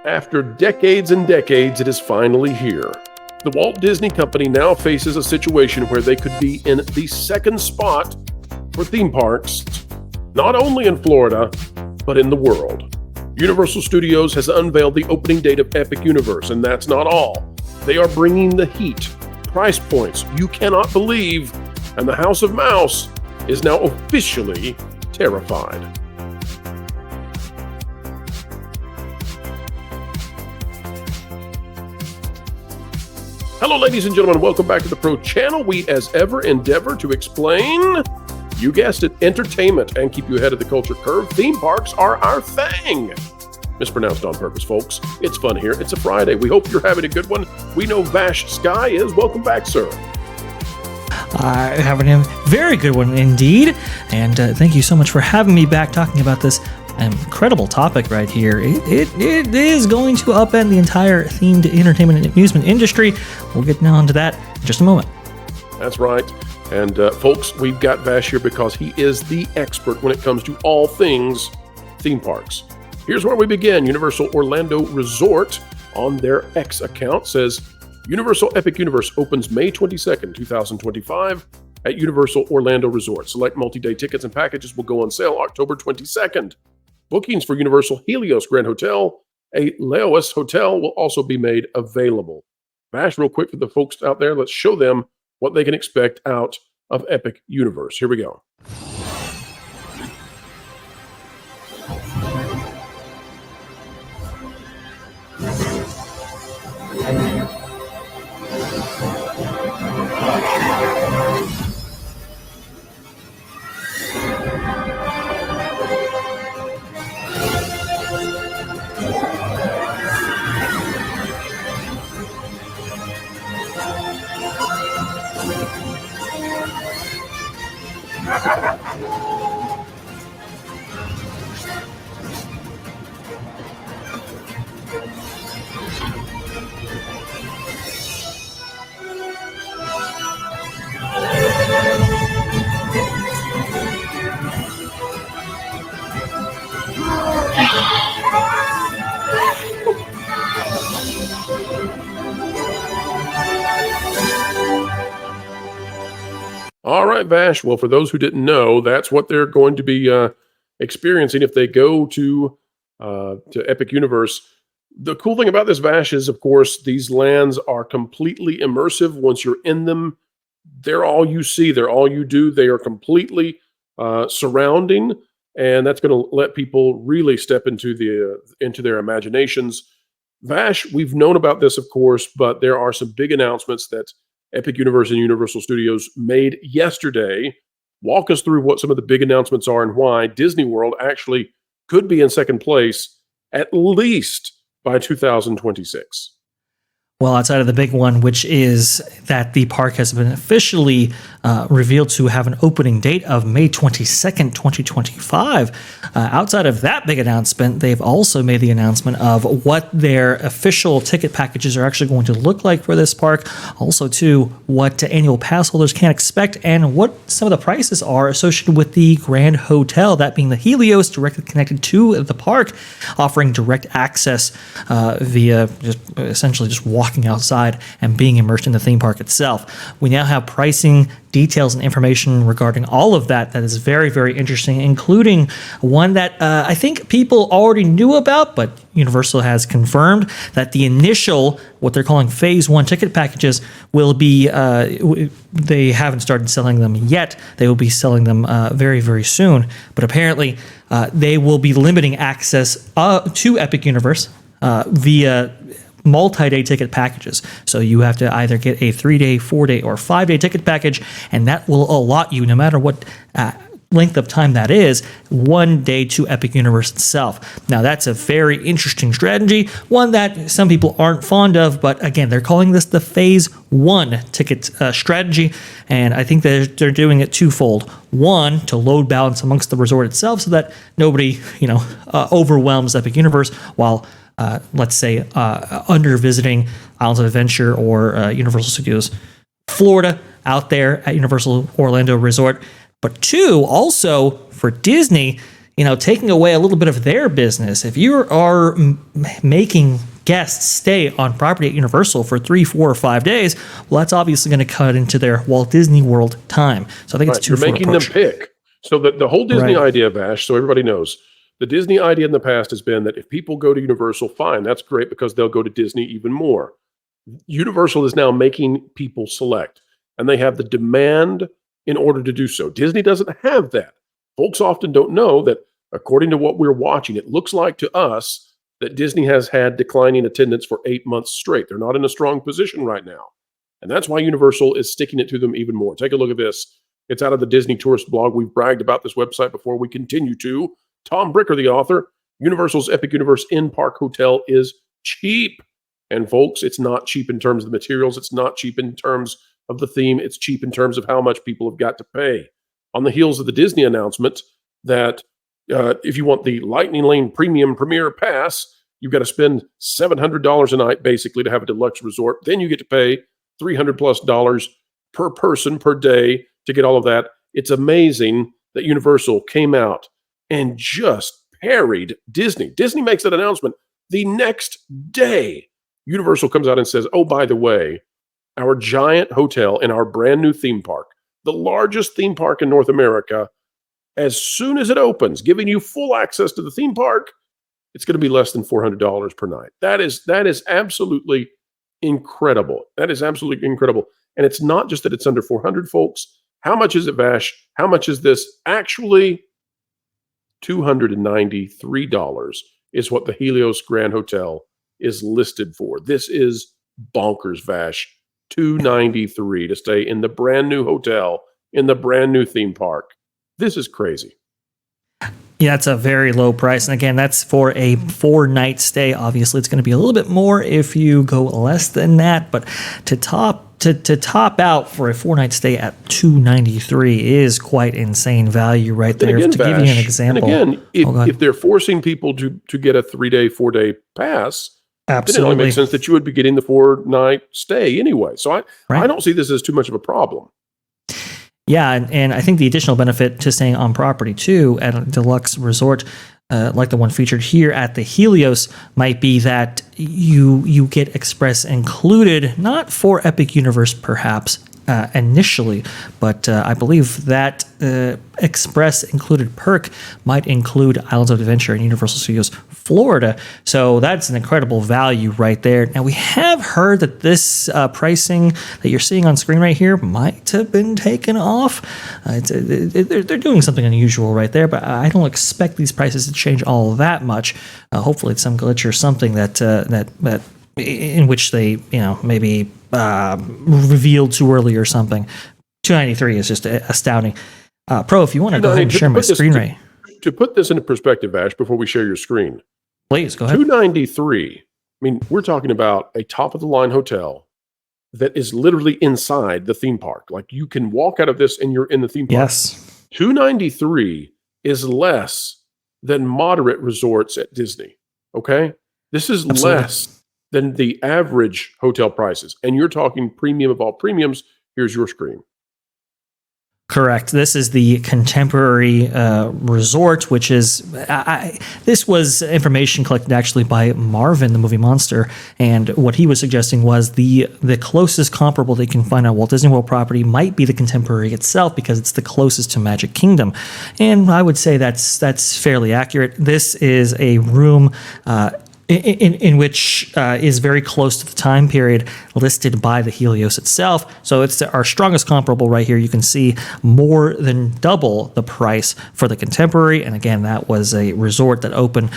After decades and decades, it is finally here. The Walt Disney Company now faces a situation where they could be in the second spot for theme parks, not only in Florida, but in the world. Universal Studios has unveiled the opening date of Epic Universe, and that's not all. They are bringing the heat, price points you cannot believe, and the House of Mouse is now officially terrified. Hello, ladies and gentlemen. Welcome back to the Pro Channel. We, as ever, endeavor to explain, you guessed it, entertainment and keep you ahead of the culture curve. Theme parks are our thing. Mispronounced on purpose, folks. It's fun here. It's a Friday. We hope you're having a good one. We know Vash Sky is. Welcome back, sir. Having a very good one indeed. And thank you so much for having me back talking about this incredible topic right here. It is going to upend the entire themed entertainment and amusement industry. We'll get down to that in just a moment. That's right. And folks, we've got Vash here because he is the expert when it comes to all things theme parks. Here's where we begin. Universal Orlando Resort on their X account says, Universal Epic Universe opens May 22nd, 2025 at Universal Orlando Resort. Select multi-day tickets and packages will go on sale October 22nd. Bookings for Universal Helios Grand Hotel, a Laos Hotel, will also be made available. Vash, real quick for the folks out there, let's show them what they can expect out of Epic Universe. Here we go. All right, Vash. Well, for those who didn't know, that's what they're going to be experiencing if they go to Epic Universe. The cool thing about this, Vash, is, of course, these lands are completely immersive. Once you're in them, they're all you see. They're all you do. They are completely surrounding, and that's going to let people really step into their imaginations. Vash, we've known about this, of course, but there are some big announcements that Epic Universe and Universal Studios made yesterday. Walk us through what some of the big announcements are and why Disney World actually could be in second place at least by 2026. Well, outside of the big one, which is that the park has been officially revealed to have an opening date of May 22nd, 2025. Outside of that big announcement, they've also made the announcement of what their official ticket packages are actually going to look like for this park. Also, too, what annual pass holders can expect and what some of the prices are associated with the Grand Hotel, that being the Helios, directly connected to the park, offering direct access via essentially just walking outside and being immersed in the theme park itself. We now have pricing, details, and information regarding all of that is very, very interesting, including one that I think people already knew about, but Universal has confirmed that the initial, what they're calling Phase 1 ticket packages, will be, they haven't started selling them yet. They will be selling them very, very soon. But apparently, they will be limiting access to Epic Universe via multi-day ticket packages. So you have to either get a 3-day, 4-day, or 5-day ticket package, and that will allot you, no matter what length of time that is, 1 day to Epic Universe itself. Now, that's a very interesting strategy, one that some people aren't fond of, but again, they're calling this the Phase 1 ticket strategy, and I think they're doing it twofold. One, to load balance amongst the resort itself so that nobody, overwhelms Epic Universe, while let's say, under visiting Islands of Adventure or Universal Studios Florida out there at Universal Orlando Resort. But two, also for Disney, taking away a little bit of their business. If you are making guests stay on property at Universal for 3, 4, or 5 days, well, that's obviously going to cut into their Walt Disney World time. So I think it's You're making them pick. So the whole Disney idea, Vash, so everybody knows, the Disney idea in the past has been that if people go to Universal, fine, that's great because they'll go to Disney even more. Universal is now making people select, and they have the demand in order to do so. Disney doesn't have that. Folks often don't know that, according to what we're watching, it looks like to us that Disney has had declining attendance for 8 months straight. They're not in a strong position right now. And that's why Universal is sticking it to them even more. Take a look at this. It's out of the Disney Tourist blog. We've bragged about this website before. We continue to. Tom Bricker, the author, Universal's Epic Universe in-park hotel is cheap. And folks, it's not cheap in terms of the materials. It's not cheap in terms of the theme. It's cheap in terms of how much people have got to pay. On the heels of the Disney announcement that if you want the Lightning Lane Premium Premier Pass, you've got to spend $700 a night basically to have a deluxe resort. Then you get to pay $300+ per person per day to get all of that. It's amazing that Universal came out and just parried Disney. Disney makes that announcement the next day. Universal comes out and says, oh, by the way, our giant hotel in our brand new theme park, the largest theme park in North America, as soon as it opens, giving you full access to the theme park, it's going to be less than $400 per night. That is absolutely incredible. That is absolutely incredible. And it's not just that it's under 400, folks. How much is it, Vash? How much is this? Actually, $293 is what the Helios Grand Hotel is listed for. This is bonkers, Vash. $293 to stay in the brand new hotel in the brand new theme park. This is crazy. Yeah, it's a very low price. And again, that's for a 4-night stay. Obviously, it's going to be a little bit more if you go less than that. But to top out for a 4-night stay at $293 is quite insane value right there. Again, to give you an example. And again, if they're forcing people to get a 3-day, 4-day pass, absolutely, then it only makes sense that you would be getting the 4-night stay anyway. So I don't see this as too much of a problem. Yeah, and I think the additional benefit to staying on property too at a deluxe resort like the one featured here at the Helios might be that you get Express included, not for Epic Universe perhaps initially, but I believe that Express included perk might include Islands of Adventure and Universal Studios Florida. So that's an incredible value right there. Now, we have heard that this pricing that you're seeing on screen right here might have been taken off. They're doing something unusual right there, but I don't expect these prices to change all that much. Hopefully, it's some glitch or something that in which they maybe revealed too early or something. $293 is just astounding. Pro, if you want to go ahead and share my screen right. To put this into perspective, Ash, before we share your screen. Please, go ahead. $293. I mean, we're talking about a top-of-the-line hotel that is literally inside the theme park. Like, you can walk out of this and you're in the theme park. Yes. $293 is less than moderate resorts at Disney, okay? This is Absolutely. Less than the average hotel prices. And you're talking premium of all premiums. Here's your screen. Correct. This is the Contemporary Resort, which is this was information collected actually by Marvin, the movie monster, and what he was suggesting was the closest comparable they can find on Walt Disney World property might be the Contemporary itself because it's the closest to Magic Kingdom, and I would say that's fairly accurate. This is a room in which is very close to the time period listed by the Helios itself. So it's our strongest comparable right here. You can see more than double the price for the Contemporary. And again, that was a resort that opened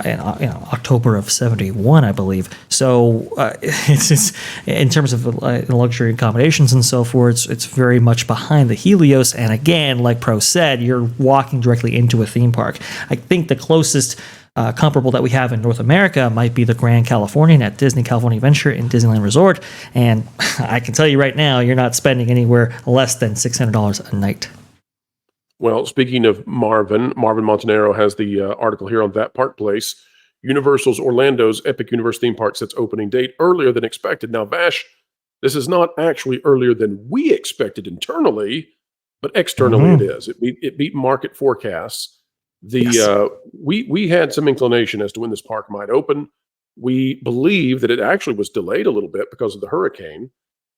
in October of 71, I believe. So it's just, in terms of luxury accommodations and so forth, it's very much behind the Helios. And again, like Pro said, you're walking directly into a theme park. I think the closest comparable that we have in North America might be the Grand Californian at Disney California Adventure in Disneyland Resort. And I can tell you right now, you're not spending anywhere less than $600 a night. Well, speaking of Marvin Montanaro has the article here on That Park Place. Universal's Orlando's Epic Universe theme park sets opening date earlier than expected. Now, Vash, this is not actually earlier than we expected internally, but externally it is. It beat market forecasts. Yes. We had some inclination as to when this park might open. We believe that it actually was delayed a little bit because of the hurricane,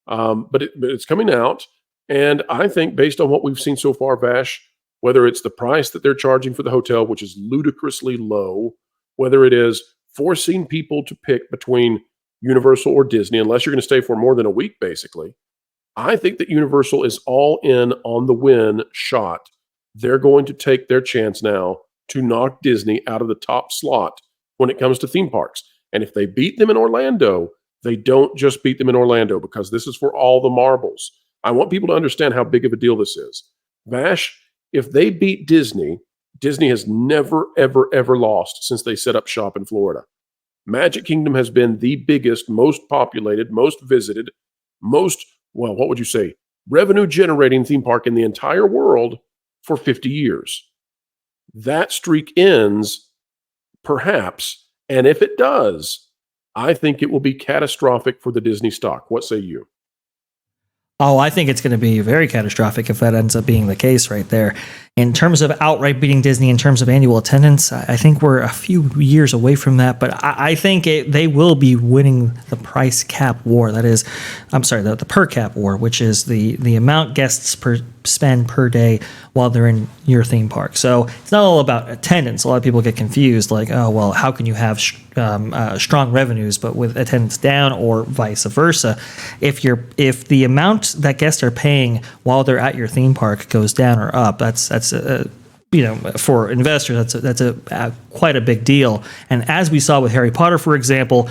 but it's coming out. And I think based on what we've seen so far, Vash, whether it's the price that they're charging for the hotel, which is ludicrously low, whether it is forcing people to pick between Universal or Disney, unless you're going to stay for more than a week, basically, I think that Universal is all in on the win shot. They're going to take their chance now to knock Disney out of the top slot when it comes to theme parks. And if they beat them in Orlando, they don't just beat them in Orlando, because this is for all the marbles. I want people to understand how big of a deal this is. Vash, if they beat Disney, Disney has never, ever, ever lost since they set up shop in Florida. Magic Kingdom has been the biggest, most populated, most visited, most, well, what would you say, revenue generating theme park in the entire world for 50 years. That streak ends, perhaps, and if it does, I think it will be catastrophic for the Disney stock. What say you? Oh, I think it's going to be very catastrophic if that ends up being the case right there. In terms of outright beating Disney, in terms of annual attendance, I think we're a few years away from that, but I think they will be winning the price cap war. That is, I'm sorry, the per cap war, which is the amount guests spend per day while they're in your theme park. So it's not all about attendance. A lot of people get confused, like, oh, well, how can you have strong revenues but with attendance down, or vice versa? If the amount that guests are paying while they're at your theme park goes down or up, that's for investors, that's a quite a big deal. And as we saw with Harry Potter, for example,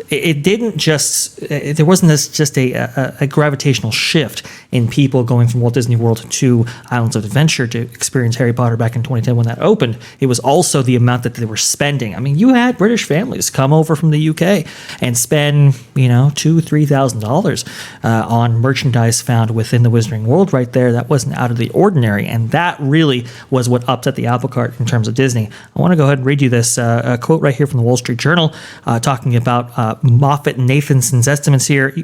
it didn't just there wasn't just a gravitational shift in people going from Walt Disney World to Islands of Adventure to experience Harry Potter back in 2010 when that opened. It was also the amount that they were spending. I mean, you had British families come over from the UK and spend $2,000-$3,000 on merchandise found within the Wizarding World right there. That wasn't out of the ordinary, and that really was what upset the apple cart in terms of Disney. I want to go ahead and read you this quote right here from the Wall Street Journal, talking about Moffett and Nathanson's estimates here.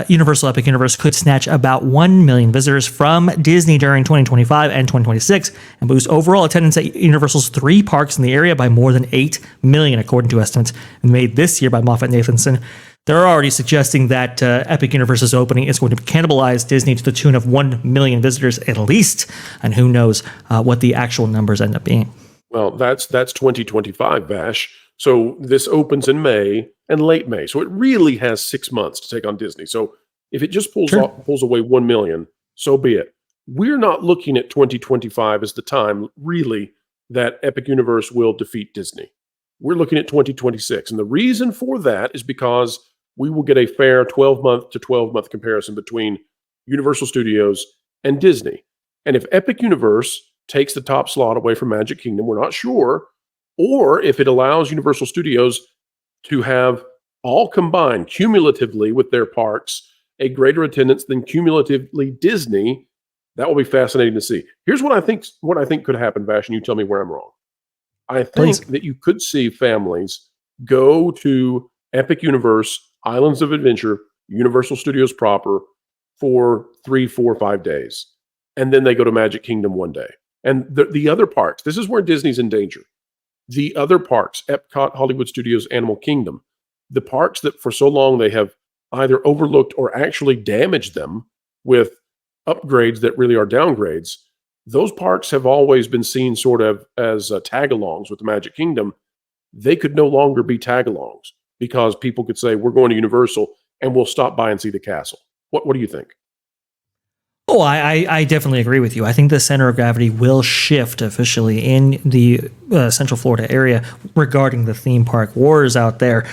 Universal Epic Universe could snatch about 1 million visitors from Disney during 2025 and 2026 and boost overall attendance at Universal's 3 parks in the area by more than 8 million, according to estimates made this year by Moffett and Nathanson. They're already suggesting that Epic Universe's opening is going to cannibalize Disney to the tune of 1 million visitors at least, and who knows what the actual numbers end up being. Well, that's 2025, Vash. So this opens in May and late May. So it really has 6 months to take on Disney. So if it just pulls away 1 million, so be it. We're not looking at 2025 as the time, really, that Epic Universe will defeat Disney. We're looking at 2026. And the reason for that is because we will get a fair 12-month to 12-month comparison between Universal Studios and Disney. And if Epic Universe takes the top slot away from Magic Kingdom, we're not sure, or if it allows Universal Studios to have all combined cumulatively with their parks a greater attendance than cumulatively Disney, that will be fascinating to see. Here's what I think could happen, Vash, and you tell me where I'm wrong. I think that you could see families go to Epic Universe, Islands of Adventure, Universal Studios proper for 3, 4, 5 days. And then they go to Magic Kingdom one day. And the other parks, this is where Disney's in danger. The other parks, Epcot, Hollywood Studios, Animal Kingdom, the parks that for so long they have either overlooked or actually damaged them with upgrades that really are downgrades, those parks have always been seen sort of as tag-alongs with the Magic Kingdom. They could no longer be tag-alongs because people could say, we're going to Universal and we'll stop by and see the castle. What do you think? Oh, I definitely agree with you. I think the center of gravity will shift officially in the Central Florida area regarding the theme park wars out there.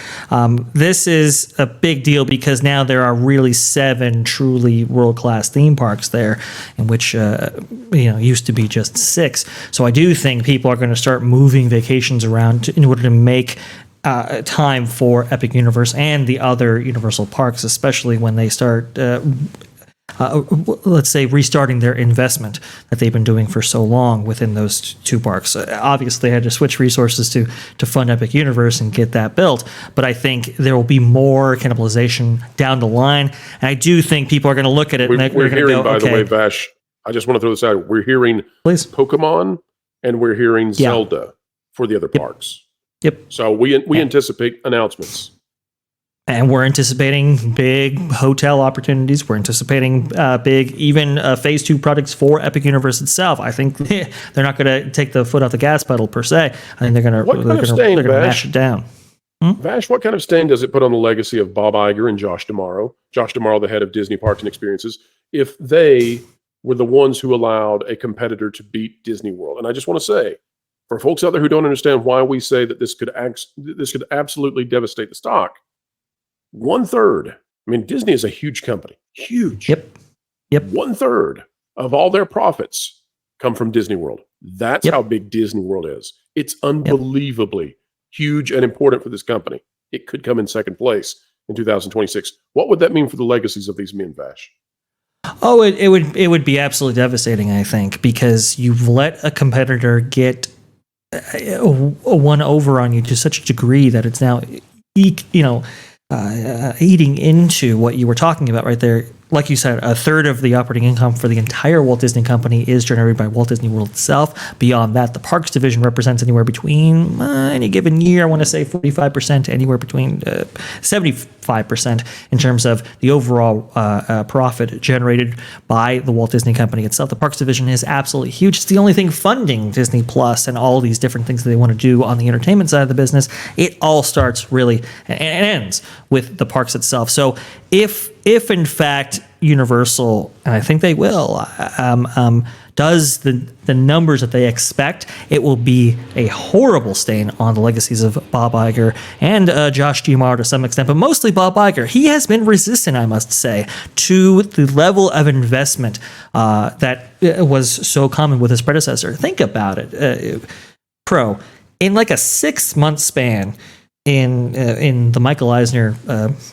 This is a big deal because now there are really 7 truly world-class theme parks there, in which used to be just 6. So I do think people are going to start moving vacations around in order to make time for Epic Universe and the other Universal parks, especially when they start let's say restarting their investment that they've been doing for so long within those 2 parks. Obviously, they had to switch resources to fund Epic Universe and get that built, but I think there will be more cannibalization down the line, and I do think people are going to look at it and we're going to go, by the way, Vash, I just want to throw this out. We're hearing Please. Pokemon and we're hearing Yeah. Zelda for the other parks. Yep. So we anticipate announcements. And we're anticipating big hotel opportunities. We're anticipating big, even phase 2 products for Epic Universe itself. I think they're not going to take the foot off the gas pedal per se. I think they're going to mash it down. Vash, what kind of stain does it put on the legacy of Bob Iger and Josh D'Amaro? Josh D'Amaro, the head of Disney Parks and Experiences, if they were the ones who allowed a competitor to beat Disney World. And I just want to say, for folks out there who don't understand why we say that this could absolutely devastate the stock, 1/3. I mean, Disney is a huge company. Huge. Yep. 1/3 of all their profits come from Disney World. That's how big Disney World is. It's unbelievably huge and important for this company. It could come in second place in 2026. What would that mean for the legacies of these men, Vash? Oh, it would be absolutely devastating, I think, because you've let a competitor get a one over on you to such a degree that it's now, eating into what you were talking about right there. Like you said, 1/3 of the operating income for the entire Walt Disney Company is generated by Walt Disney World itself. Beyond that, the parks division represents anywhere between any given year, I want to say 45%, anywhere between 75% in terms of the overall profit generated by the Walt Disney Company itself. The parks division is absolutely huge. It's the only thing funding Disney Plus and all these different things that they want to do on the entertainment side of the business. It all starts really and ends with the parks itself. So if in fact Universal, and I think they will, does the numbers that they expect, it will be a horrible stain on the legacies of Bob Iger and Josh D'Amaro to some extent, but mostly Bob Iger. He has been resistant, I must say, to the level of investment that was so common with his predecessor. Think about it, Pro. In like a 6-month span, in the Michael Eisner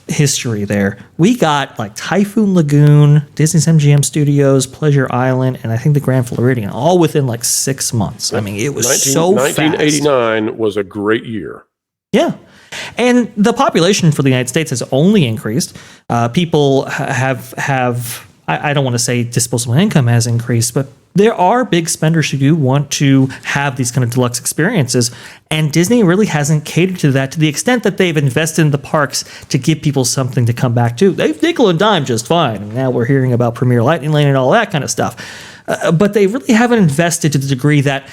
history there, we got like Typhoon Lagoon, Disney's MGM Studios, Pleasure Island, and I think the Grand Floridian, all within like 6 months. I mean, it was so 1989 fast. was a great year. Yeah. And the population for the United States has only increased. People have I don't want to say disposable income has increased, but there are big spenders who do want to have these kind of deluxe experiences, and Disney really hasn't catered to that to the extent that they've invested in the parks to give people something to come back to. They've nickel and dime just fine, and now we're hearing about Premier Lightning Lane and all that kind of stuff. But they really haven't invested to the degree that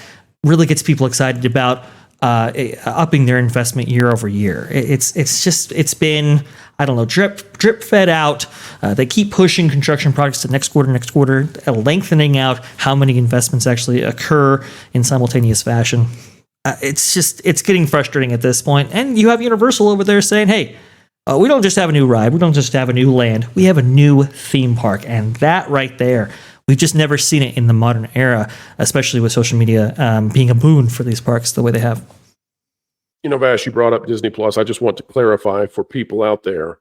really gets people excited about upping their investment year over year. It's been, I don't know, drip fed out. They keep pushing construction projects to next quarter, lengthening out how many investments actually occur in simultaneous fashion. It's getting frustrating at this point. And you have Universal over there saying, hey, we don't just have a new ride. We don't just have a new land. We have a new theme park. And that right there, we've just never seen it in the modern era, especially with social media being a boon for these parks the way they have. You know, Vash, you brought up Disney Plus. I just want to clarify for people out there,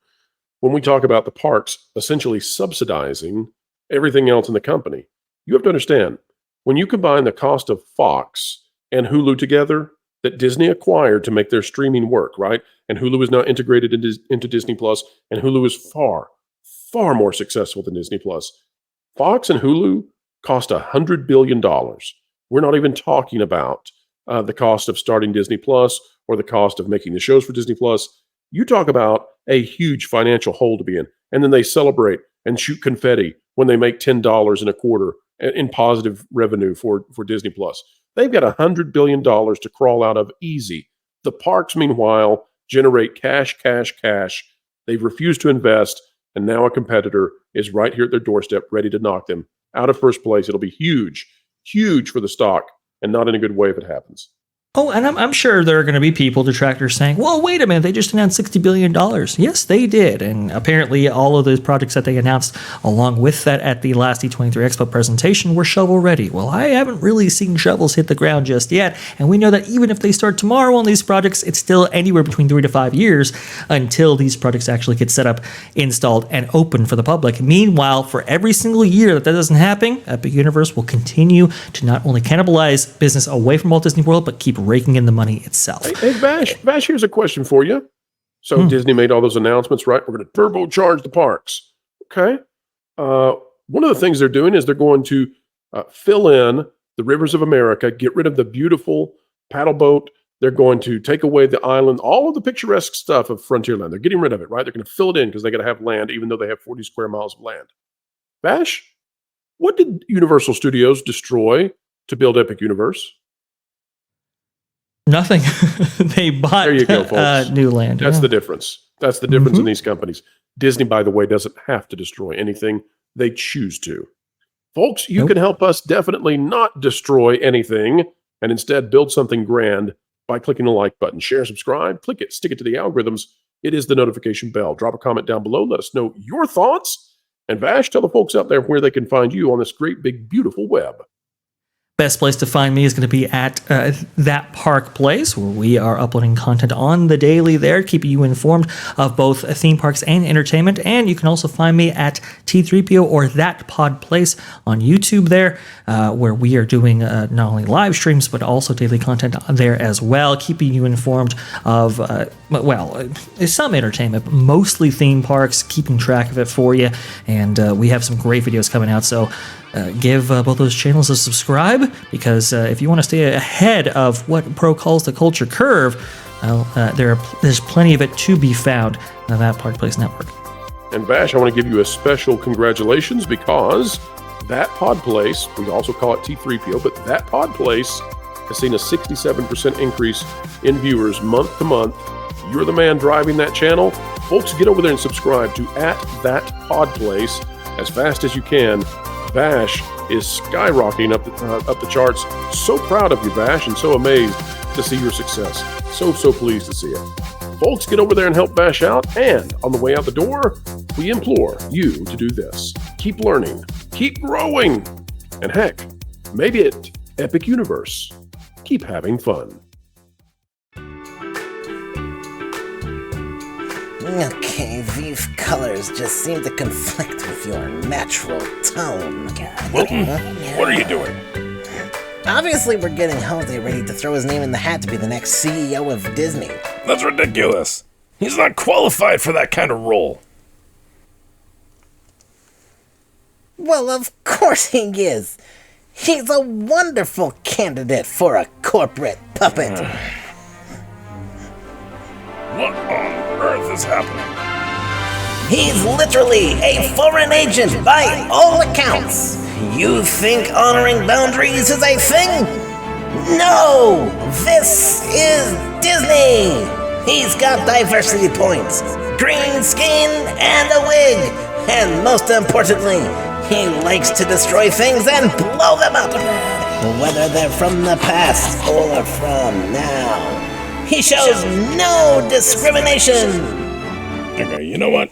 when we talk about the parks essentially subsidizing everything else in the company, you have to understand, when you combine the cost of Fox and Hulu together that Disney acquired to make their streaming work, right? And Hulu is now integrated into Disney Plus, and Hulu is far, far more successful than Disney Plus. Fox and Hulu cost $100 billion. We're not even talking about the cost of starting Disney Plus or the cost of making the shows for Disney Plus. You talk about a huge financial hole to be in. And then they celebrate and shoot confetti when they make $10 in a quarter in positive revenue for Disney Plus. They've got $100 billion to crawl out of easy. The parks, meanwhile, generate cash. They've refused to invest, and now a competitor is right here at their doorstep, ready to knock them out of first place. It'll be huge for the stock, and not in a good way if it happens. Oh, and I'm sure there are going to be people, detractors, saying, well, wait a minute, they just announced $60 billion. Yes, they did. And apparently all of those projects that they announced along with that at the last D23 Expo presentation were shovel ready. Well, I haven't really seen shovels hit the ground just yet. And we know that even if they start tomorrow on these projects, it's still anywhere between 3 to 5 years until these projects actually get set up, installed, and open for the public. Meanwhile, for every single year that doesn't happen, Epic Universe will continue to not only cannibalize business away from Walt Disney World, but keep raking in the money itself. Hey, Vash, here's a question for you. So Disney made all those announcements, right? We're going to turbocharge the parks. Okay. One of the things they're doing is they're going to fill in the rivers of America, get rid of the beautiful paddle boat. They're going to take away the island, all of the picturesque stuff of Frontierland. They're getting rid of it, right? They're going to fill it in because they got to have land, even though they have 40 square miles of land. Vash, what did Universal Studios destroy to build Epic Universe? Nothing. They bought There you go, folks. new land. That's the difference. That's the difference in these companies. Disney, by the way, doesn't have to destroy anything. They choose to. Folks, you can help us definitely not destroy anything and instead build something grand by clicking the like button. Share, subscribe, click it, stick it to the algorithms. It is the notification bell. Drop a comment down below. Let us know your thoughts. And Vash, tell the folks out there where they can find you on this great, big, beautiful web. Best place to find me is going to be at That Park Place, where we are uploading content on the daily there, keeping you informed of both theme parks and entertainment. And you can also find me at T3PO or That Pod Place on YouTube there, where we are doing not only live streams, but also daily content there as well, keeping you informed of, some entertainment, but mostly theme parks, keeping track of it for you. And we have some great videos coming out, so give both those channels a subscribe, because if you want to stay ahead of what Pro calls the culture curve, there's plenty of it to be found on That Park Place Network. And Vash, I want to give you a special congratulations, because That Pod Place, we also call it T3PO, but That Pod Place has seen a 67% increase in viewers month to month. You're the man driving that channel. Folks, get over there and subscribe to @ThatPodPlace as fast as you can. Vash is skyrocketing up the charts. So proud of you, Vash, and so amazed to see your success. So pleased to see it. Folks, get over there and help Vash out. And on the way out the door, we implore you to do this. Keep learning. Keep growing. And heck, maybe it Epic Universe. Keep having fun. Okay, these colors just seem to conflict with your natural tone. Wilton, what are you doing? Obviously, we're getting Jose ready to throw his name in the hat to be the next CEO of Disney. That's ridiculous. He's not qualified for that kind of role. Well, of course he is. He's a wonderful candidate for a corporate puppet. What on earth is happening? He's literally a foreign agent by all accounts. You think honoring boundaries is a thing? No! This is Disney! He's got diversity points, green skin, and a wig. And most importantly, he likes to destroy things and blow them up, whether they're from the past or from now. He shows no discrimination. Okay, you know what?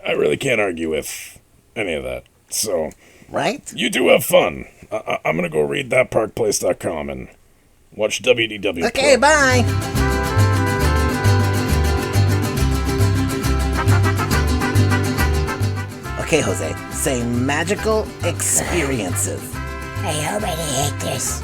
I really can't argue with any of that. So, right? You two have fun. I'm gonna go read thatparkplace.com and watch WDW Pro. Okay, bye. Okay, Jose, say magical experiences. I already hate this.